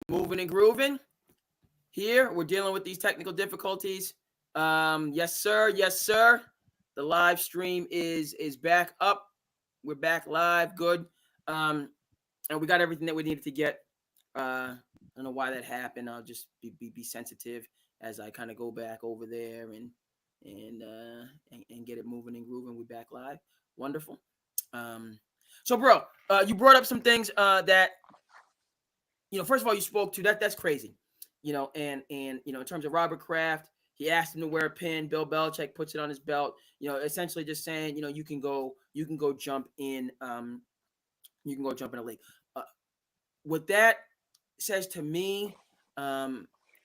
Moving and grooving. Here, we're dealing with these technical difficulties. Yes, sir. Yes, sir. The live stream is back up. We're back live. Good. And we got everything that we needed to get. I don't know why that happened. I'll just be sensitive as I kind of go back over there and get it moving and grooving. We're back live. Wonderful. So, bro, you brought up some things that, first of all, you spoke to. That's crazy. And in terms of Robert Kraft, he asked him to wear a pin. Bill Belichick puts it on his belt. Essentially just saying, you can go jump in. You can go jump in a league. What that says to me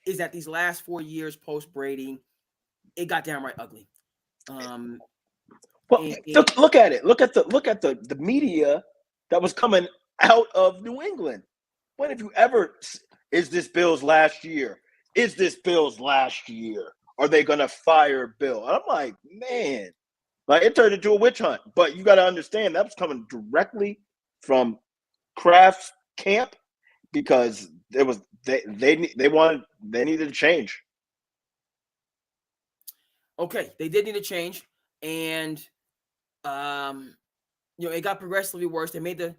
is that these last 4 years post Brady, it got downright ugly. Well, look at it. Look at the media that was coming out of New England. When have you ever? Is this Bill's last year? Is this Bill's last year? Are they gonna fire Bill? And I'm like, man, like it turned into a witch hunt. But you got to understand that was coming directly from Kraft's camp because it was they needed to change. Okay, they did need a change, and it got progressively worse. They made the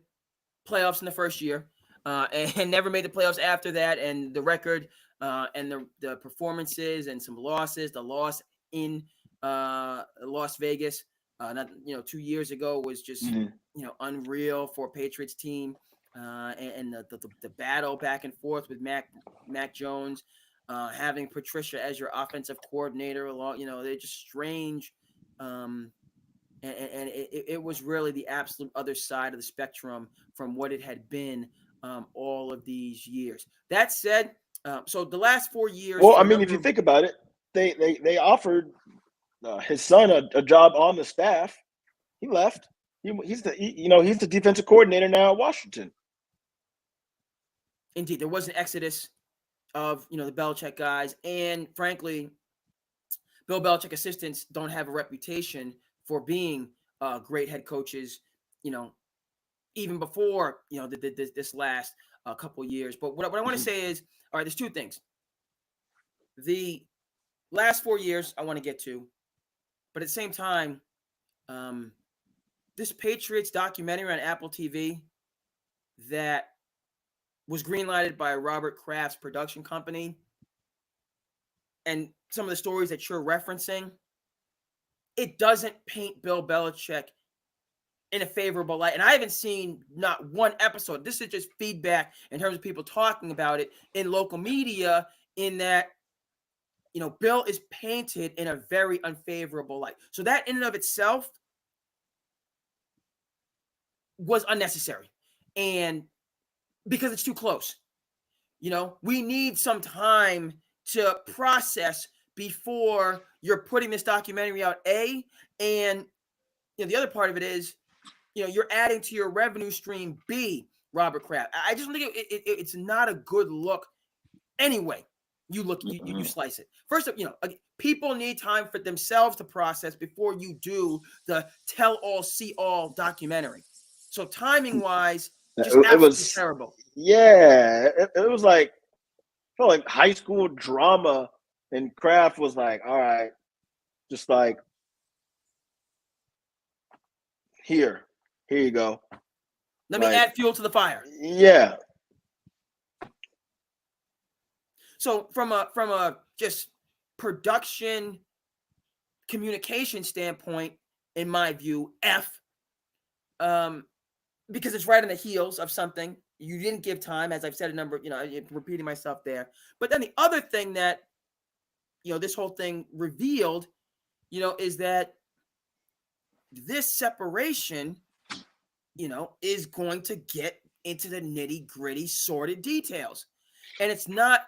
playoffs in the first year, and never made the playoffs after that. And the record, and the performances, and some losses. The loss in Las Vegas, 2 years ago was just unreal for a Patriots team, and the battle back and forth with Mac Jones. Having Patricia as your offensive coordinator along, they're just strange. And it was really the absolute other side of the spectrum from what it had been all of these years. That said, so the last 4 years. Well, I mean, if you think about it, they offered his son a job on the staff. He left. He's the defensive coordinator now at Washington. Indeed, there was an exodus of the Belichick guys, and frankly, Bill Belichick assistants don't have a reputation for being great head coaches, even before this last couple of years. But what I want to say is, all right, there's two things. The last 4 years I want to get to, but at the same time, this Patriots documentary on Apple TV that was greenlighted by Robert Kraft's production company, and some of the stories that you're referencing, it doesn't paint Bill Belichick in a favorable light. And I haven't seen not one episode. This is just feedback in terms of people talking about it in local media, in that, Bill is painted in a very unfavorable light. So that in and of itself was unnecessary. And because it's too close. We need some time to process before you're putting this documentary out, and the other part of it is, you're adding to your revenue stream, B, Robert Kraft. I just think it's not a good look anyway. You slice it. First up, people need time for themselves to process before you do the tell all, see all documentary. So timing wise, it was terrible. Yeah, it was like, felt like high school drama, and Kraft was like, all right, just like, here you go. Let me add fuel to the fire. Yeah. So from a just production communication standpoint, in my view, F, because it's right on the heels of something. You didn't give time, as I've said a number, repeating myself there. But then the other thing that, this whole thing revealed, is that this separation, is going to get into the nitty gritty, sordid details. And it's not,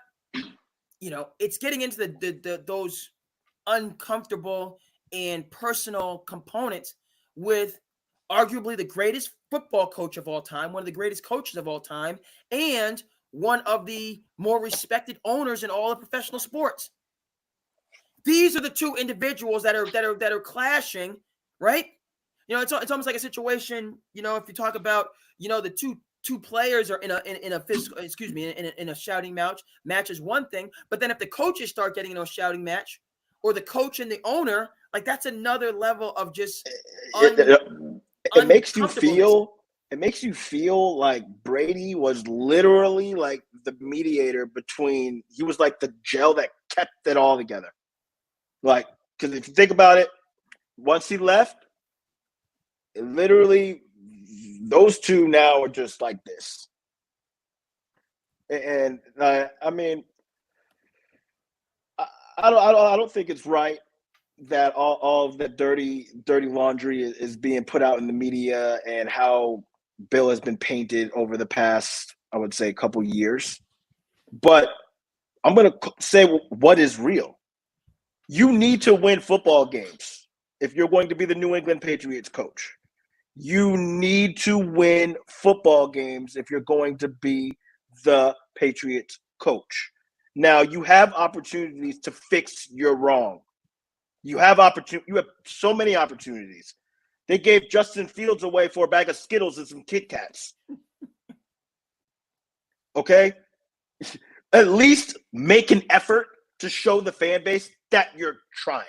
it's getting into those uncomfortable and personal components with arguably the greatest football coach of all time, one of the greatest coaches of all time, and one of the more respected owners in all of professional sports. These are the two individuals that are clashing, right? It's almost like a situation, if you talk about, the two two players are in a physical, in a shouting match is one thing, but then if the coaches start getting in a shouting match, or the coach and the owner, like that's another level of just it makes you feel. It makes you feel like Brady was literally like the mediator between. He was like the gel that kept it all together. Like, because if you think about it, once he left, literally, those two now are just like this. And I mean, I don't think it's right that all of that dirty laundry is being put out in the media, and how Bill has been painted over the past, I would say, couple years. But I'm going to say what is real. You need to win football games if you're going to be the New England Patriots coach. You need to win football games if you're going to be the Patriots coach. Now, you have opportunities to fix your wrong. You have so many opportunities. They gave Justin Fields away for a bag of Skittles and some Kit Kats. Okay? At least make an effort to show the fan base that you're trying.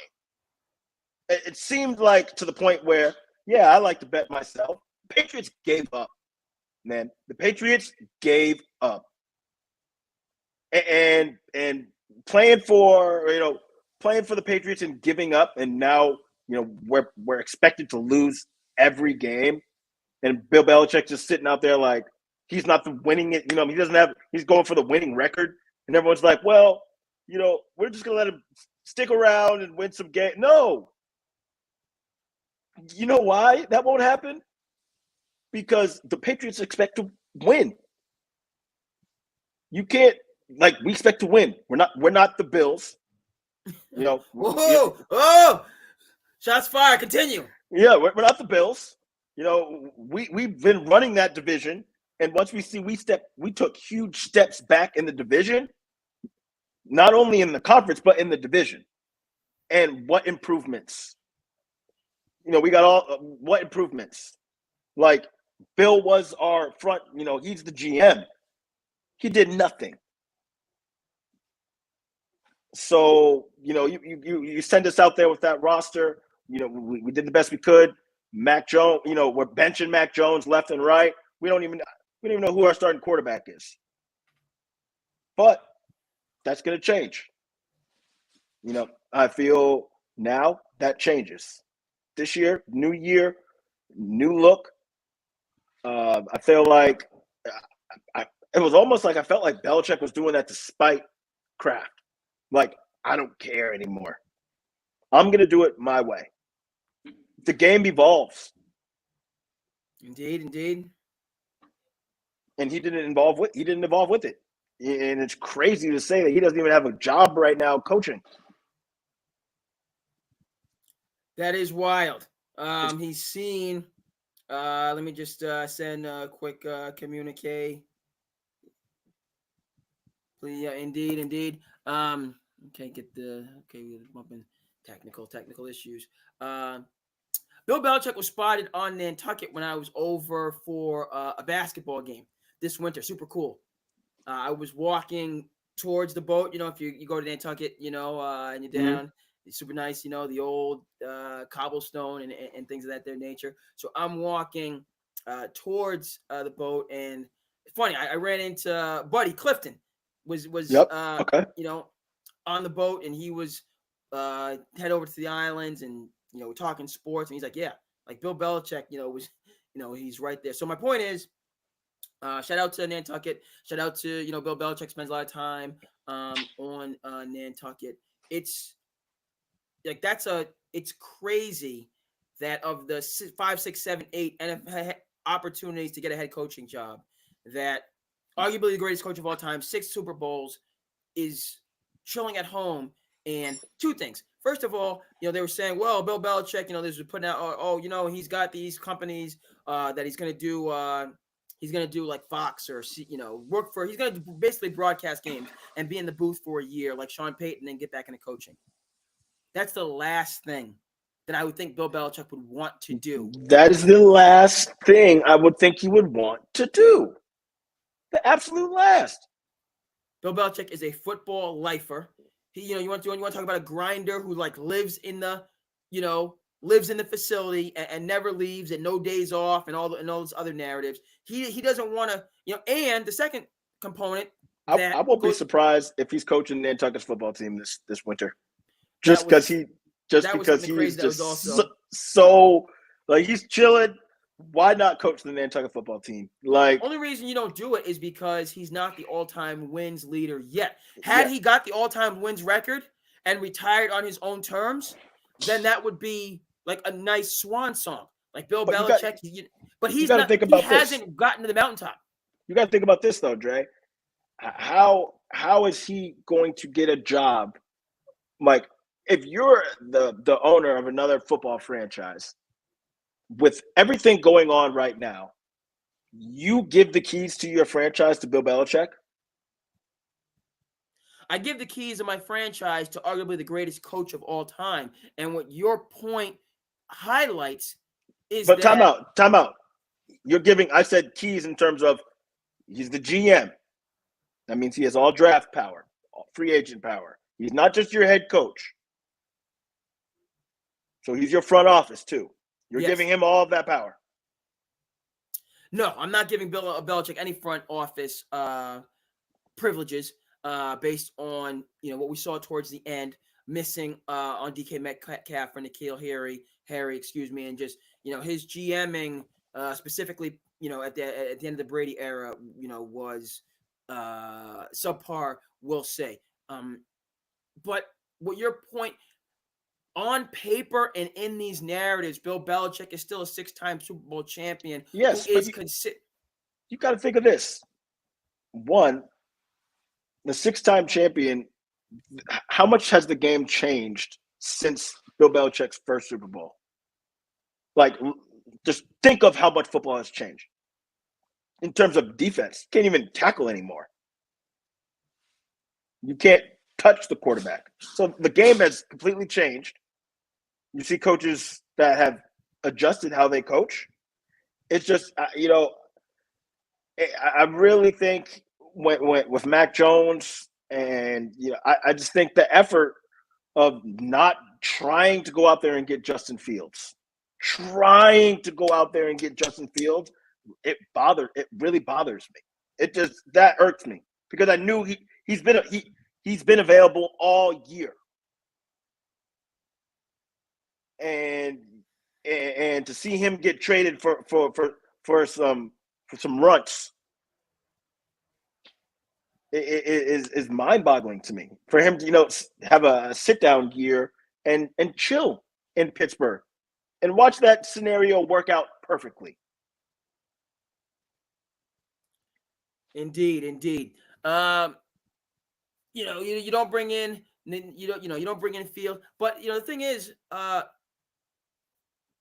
It seemed like to the point where, yeah, I like to bet myself. Patriots gave up, man. The Patriots gave up. And playing for the Patriots and giving up, and now we're expected to lose every game, and Bill Belichick just sitting out there like he's not the winning it. He's going for the winning record, and everyone's like, well, we're just gonna let him stick around and win some game. No, you know why that won't happen? Because the Patriots expect to win. You can't. Like, we expect to win. We're not the Bills. Whoa! Shots fired. Continue. Yeah, we're not the Bills. We've been running that division, and once we took huge steps back in the division, not only in the conference but in the division. And what improvements? We got what improvements? Like, Bill was our front. He's the GM. He did nothing. So, you send us out there with that roster. We did the best we could. Mac Jones, we're benching Mac Jones left and right. We don't even know who our starting quarterback is. But that's going to change. I feel now that changes. This year, new look. I feel like it was almost like I felt like Belichick was doing that to spite Kraft. Like, I don't care anymore. I'm going to do it my way. The game evolves. Indeed. And he didn't evolve with it. And it's crazy to say that he doesn't even have a job right now coaching. That is wild. He's seen. Let me just send a quick communique. Please, yeah, indeed. Okay, we're bumping technical issues. Bill Belichick was spotted on Nantucket when I was over for a basketball game this winter. Super cool. I was walking towards the boat. If you go to Nantucket, and you're down, mm-hmm. It's super nice. The old cobblestone and things of that nature. So I'm walking towards the boat, and it's funny. I ran into Buddy Clifton. Was okay. On the boat, and he was head over to the islands, and we're talking sports, and he's like, yeah, like Bill Belichick, was he's right there. So my point is, shout out to Nantucket, shout out to Bill Belichick spends a lot of time on Nantucket. It's like it's crazy that of the 5, 6, 7, 8 NFL opportunities to get a head coaching job, that arguably the greatest coach of all time, 6 Super Bowls, is chilling at home. And two things. First of all, they were saying, well, Bill Belichick, this was putting out, he's got these companies that he's going to do. He's going to do like Fox or, work for. He's going to basically broadcast games and be in the booth for a year like Sean Payton and get back into coaching. That's the last thing that I would think Bill Belichick would want to do. That is the last thing I would think he would want to do. The absolute last. Bill Belichick is a football lifer. He, you want to talk about a grinder who like lives in the facility and never leaves and no days off and all those other narratives. He doesn't want to, and the second component, I won't be surprised if he's coaching Nantucket's football team this winter. Just because he's just so like he's chilling. Why not coach the Nantucket football team? Like, only reason you don't do it is because he's not the all-time wins leader yet. Had he got the all-time wins record and retired on his own terms, then that would be like a nice swan song, like Bill Belichick. But he's not. He hasn't gotten to the mountaintop. You got to think about this though, Dre. How is he going to get a job? Like, if you're the owner of another football franchise, with everything going on right now, you give the keys to your franchise to Bill Belichick? I give the keys of my franchise to arguably the greatest coach of all time. And what your point highlights is But time out. You're giving, I said keys in terms of he's the GM. That means he has all draft power, all free agent power. He's not just your head coach. So he's your front office too. You're giving him all of that power. No, I'm not giving Bill Belichick any front office privileges based on what we saw towards the end, missing on DK Metcalf and N'Keal Harry, and just his GMing specifically at the end of the Brady era was subpar, we'll say. But what your point. On paper and in these narratives, Bill Belichick is still a 6-time Super Bowl champion. Yes, who is you got to think of this. One, the 6-time champion, how much has the game changed since Bill Belichick's first Super Bowl? Like, just think of how much football has changed. In terms of defense, you can't even tackle anymore. You can't touch the quarterback. So the game has completely changed. You see coaches that have adjusted how they coach. It's just, I really think with Mac Jones and, I just think the effort of not trying to go out there and get Justin Fields, it really bothers me. That irks me because I knew he's been available all year. And to see him get traded for some runts is mind-boggling to me. For him to have a sit-down year and chill in Pittsburgh and watch that scenario work out perfectly. Indeed. You don't bring in you don't bring in Field, but the thing is,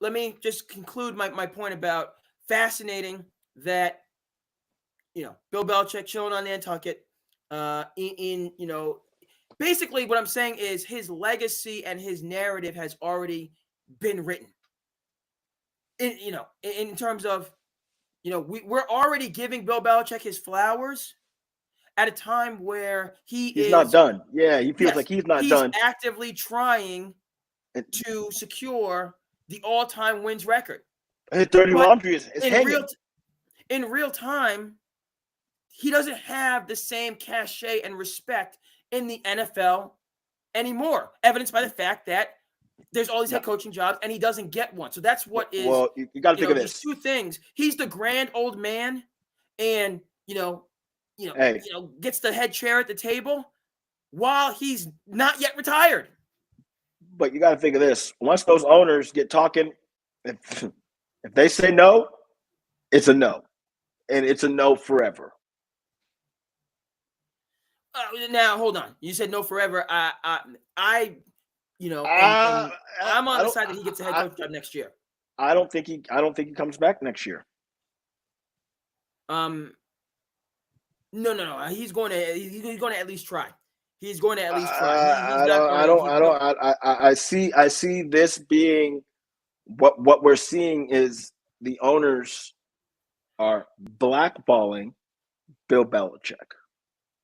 let me just conclude my point about fascinating that Bill Belichick chilling on Nantucket. Basically what I'm saying is his legacy and his narrative has already been written. In terms of we're already giving Bill Belichick his flowers at a time where he's not done. Yeah, he feels like he's not done. He's actively trying to secure the all-time wins record. His dirty laundry is hanging. In real time, he doesn't have the same cachet and respect in the NFL anymore, evidenced by the fact that there's all these head coaching jobs and he doesn't get one. So that's what is. Well, you got to think of this. Two things. He's the grand old man, and gets the head chair at the table while he's not yet retired. But you got to think of this. Once those owners get talking, if they say no, it's a no, and it's a no forever. Now hold on. You said no forever. I'm on the side that he gets a head coach job next year. I don't think he comes back next year. No. He's going to at least try. He's going to at least try. He's not going to. I see this being what we're seeing is the owners are blackballing Bill Belichick.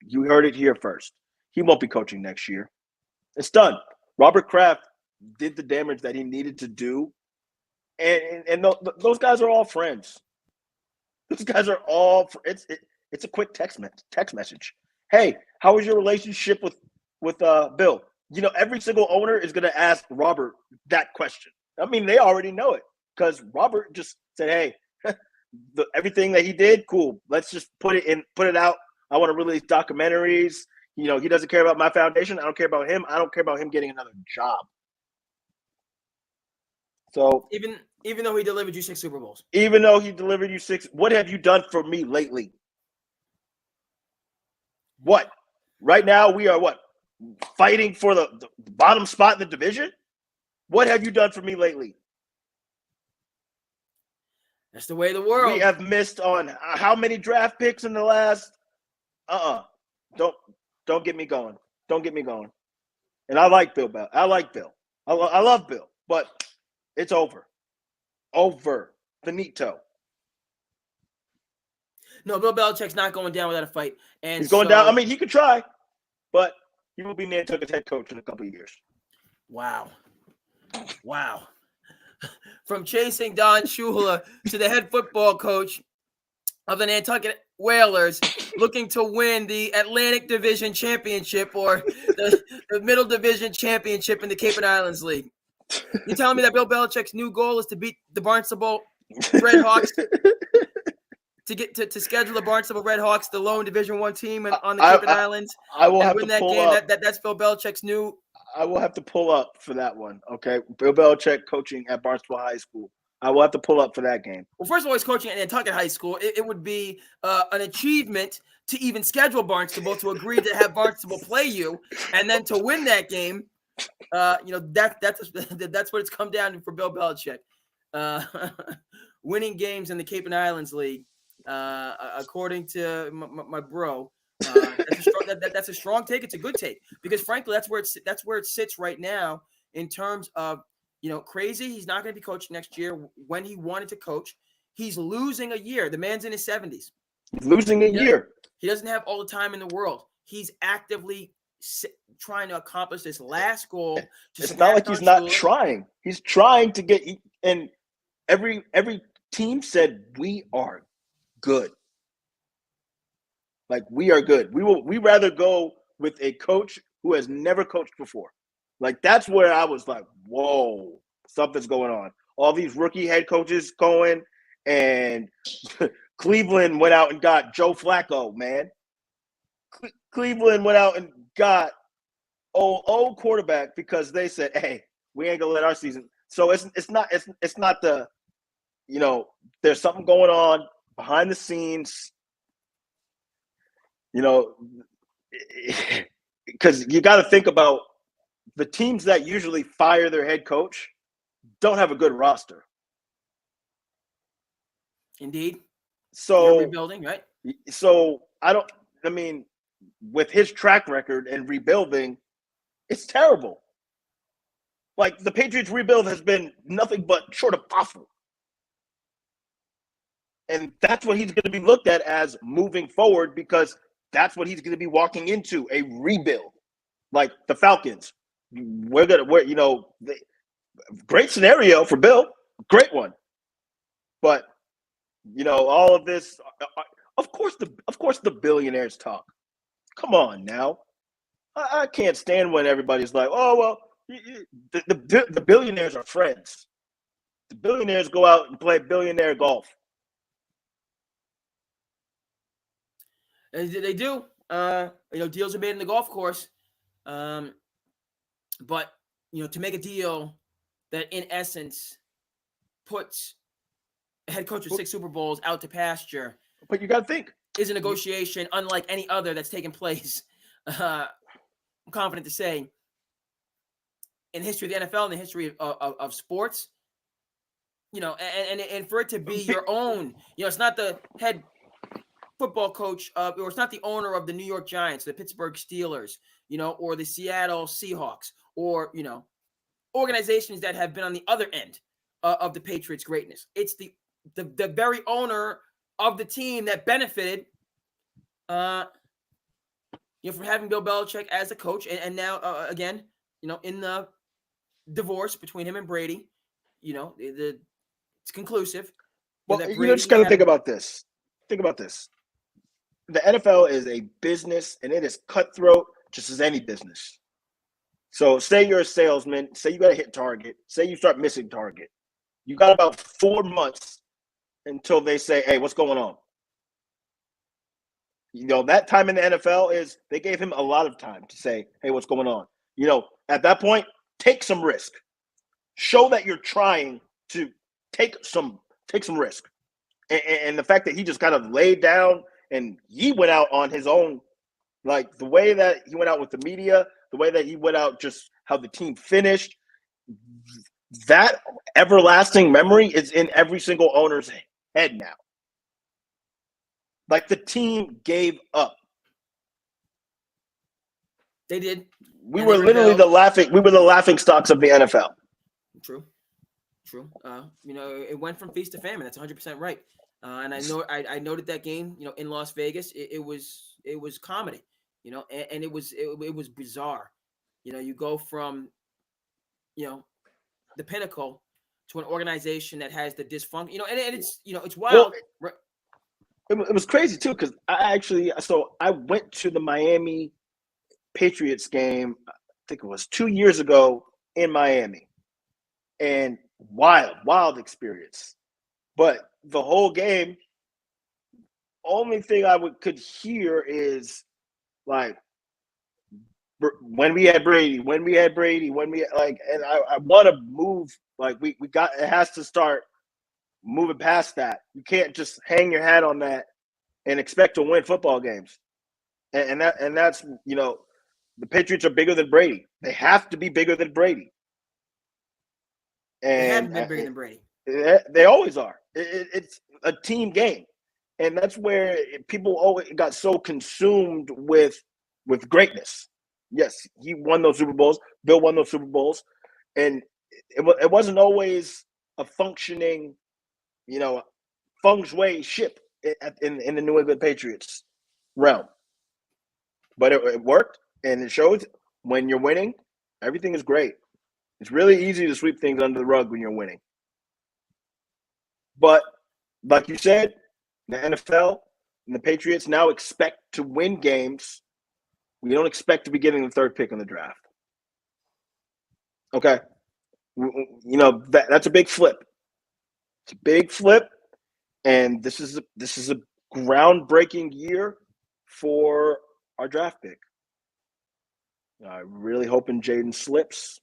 You heard it here first. He won't be coaching next year. It's done. Robert Kraft did the damage that he needed to do, and those guys are all friends. Those guys are all. It's a quick text message. Hey, how was your relationship with Bill? You know, every single owner is going to ask Robert that question. I mean, they already know it because Robert just said, "Hey, everything that he did, cool. Let's just put it out. I want to release documentaries. You know, he doesn't care about my foundation. I don't care about him. I don't care about him getting another job." So even though he delivered you 6 Super Bowls, even though he delivered you 6, what have you done for me lately? What? Right now we are what? Fighting for the bottom spot in the division? What have you done for me lately? that's the way of the world. We have missed on how many draft picks in the last Don't get me going. Don't get me going. And I like Bill. I love Bill, but it's over. Finito. No, Bill Belichick's not going down without a fight. And he's going down. I mean, he could try, but he will be Nantucket's head coach in a couple of years. Wow. From chasing Don Shula to the head football coach of the Nantucket Whalers, looking to win the Atlantic Division Championship or the Middle Division Championship in the Cape and Islands League. You telling me that Bill Belichick's new goal is to beat the Barnstable Red Hawks, to get to schedule the Barnstable Red Hawks, the lone Division I team on the Cape and Islands, I will have win to that pull game? up. That's Bill Belichick's new. I will have to pull up for that one. Okay, Bill Belichick coaching at Barnstable High School. I will have to pull up for that game. Well, first of all, he's coaching at Nantucket High School. It would be an achievement to even schedule Barnstable, to agree to have Barnstable play you, and then to win that game. That's what it's come down to for Bill Belichick. Winning games in the Cape and Islands League, according to my bro, that's a strong take. It's a good take because, frankly, that's where it sits right now in terms of. Crazy. He's not going to be coaching next year when he wanted to coach. He's losing a year. The man's in his 70s. He's losing a year. He doesn't have all the time in the world. He's actively trying to accomplish this last goal. It's not like he's not trying. He's trying to get – and every team said, we are good. Like, we are good. We rather go with a coach who has never coached before. Like, that's where I was like, whoa, something's going on. All these rookie head coaches going, and Cleveland went out and got Joe Flacco, man. Cleveland went out and got old quarterback because they said, hey, we ain't going to let our season. So it's not the, there's something going on behind the scenes, because you got to think about the teams that usually fire their head coach don't have a good roster. Indeed. So you're rebuilding, right? So with his track record and rebuilding, it's terrible. Like, the Patriots rebuild has been nothing but short of awful. And that's what he's going to be looked at as moving forward, because that's what he's going to be walking into, a rebuild. Like the Falcons. Great scenario for Bill. Great one. But, all of this, of course the billionaires talk. Come on now. I can't stand when everybody's like, oh, well, the billionaires are friends. The billionaires go out and play billionaire golf. They do. Deals are made in the golf course. But, to make a deal that in essence puts a head coach of 6 Super Bowls out to pasture. But you got to think. Is a negotiation unlike any other that's taken place, I'm confident to say, in the history of the NFL, in the history of sports. And for it to be your own, it's not the head football coach of, or it's not the owner of the New York Giants, the Pittsburgh Steelers, or the Seattle Seahawks, or, organizations that have been on the other end of the Patriots' greatness. It's the very owner of the team that benefited, from having Bill Belichick as a coach, and now again, in the divorce between him and Brady, it's conclusive. Well, just got to think about this. Think about this. The NFL is a business, and it is cutthroat, just as any business. So, say you're a salesman. Say you got to hit target. Say you start missing target. You got about 4 months until they say, "Hey, what's going on?" That time in the NFL is they gave him a lot of time to say, "Hey, what's going on?" At that point, take some risk. Show that you're trying to take some risk. And the fact that he just kind of laid down and he went out on his own, like the way that he went out with the media, the way that he went out, just how the team finished, that everlasting memory is in every single owner's head now. Like, the team gave up. They did. We were literally the laughing stocks of the NFL. True. It went from feast to famine. That's 100% right. And I noted that game, in Las Vegas. It was comedy, and it was bizarre. You go from, the pinnacle to an organization that has the dysfunction, and it's wild. Well, it was crazy too, because I went to the Miami Patriots game. I think it was 2 years ago in Miami, and wild experience. But the whole game, only thing I could hear is like, when we had Brady, and I want to move. Like, it has to start moving past that. You can't just hang your hat on that and expect to win football games. And that's the Patriots are bigger than Brady. They have to be bigger than Brady. And they haven't been bigger than Brady. They always are. It's a team game, and that's where people always got so consumed with greatness. Yes, he won those Super Bowls. Bill won those Super Bowls, and it wasn't always a functioning, feng shui ship in the New England Patriots realm. But it worked, and it shows when you're winning, everything is great. It's really easy to sweep things under the rug when you're winning. But like you said, the NFL and the Patriots now expect to win games. We don't expect to be getting the third pick in the draft. Okay. That's a big flip. It's a big flip. And this is a groundbreaking year for our draft pick. I'm really hoping Jaden slips.